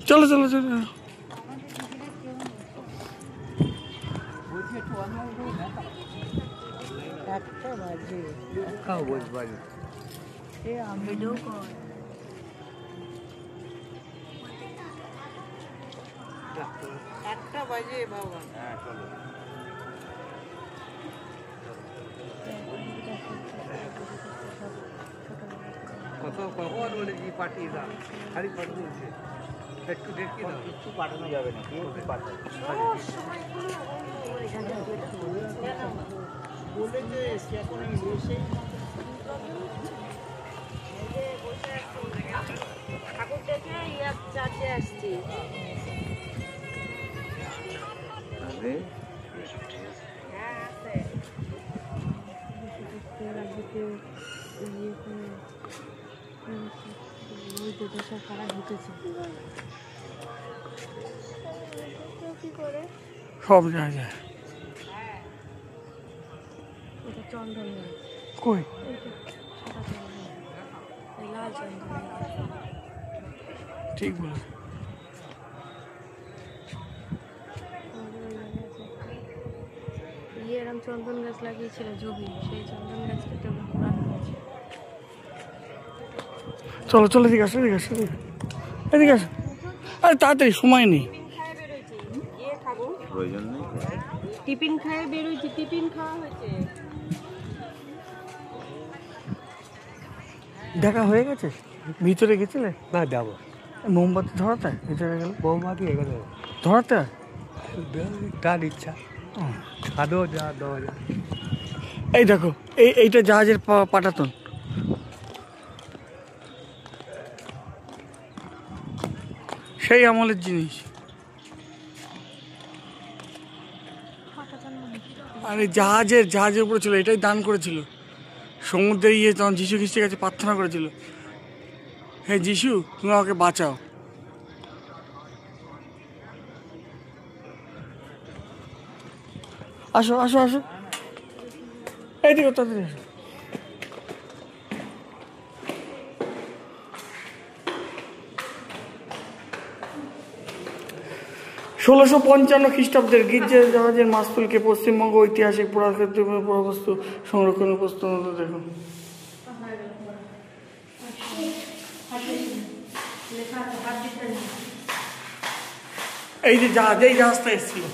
চলো চলো চলো। একটা বাজে বাবা। কত কখন বলে কি পাঠিয়ে দাও, খালি পাঠিয়ে দিচ্ছে, একটু দেখি না, কিছু পাঠানো যাবে না, কেউ কি পাঠায় বলেছে সে এখন এসে ঠাকুর দেখে চার্চে আসছি। সব জায়গায় চন্দন কই লাল চন্দন ঠিক বলে। এরম চন্দন গাছ লাগিয়েছিল জমি, সেই চন্দন গাছ কেটে পুরানো হয়েছে। চলো চলো এদিকে আসো এদিকে আসো এদিকে আসো। আরে তাড়াতাড়ি সময় নেই। টিফিন খায় বেরোইছি, টিফিন খাওয়া হয়েছে। দেখা হয়ে গেছে? ভিতরে গেছিলে? না যাবো। মোমবাতি ধরাতে ভিতরে গেলে? বৌমাকে এগোতে ধরাতে তার ইচ্ছা, খাদো যা দেওয়া যায়। এই দেখো এইটা জাহাজের পাটাতন। সেই আমলের জিনিস। আরে জাহাজের উপরে ছিল, এটাই দান করেছিল সমুদ্রে গিয়ে তখন যিশু খ্রিস্টের কাছে প্রার্থনা করেছিল, হে যিশু তুমি আমাকে বাঁচাও। আসো আসো আসো এইদিকে তাড়াতাড়ি আসো। 1655 খ্রিস্টাব্দের গির্জার জাহাজের মাস্তুলকে পশ্চিমবঙ্গ ঐতিহাসিক পুরাতত্ত্ব পুরাবস্তু সংরক্ষণের প্রস্তাব দেখুন। এই যে জাহাজটা এসেছিল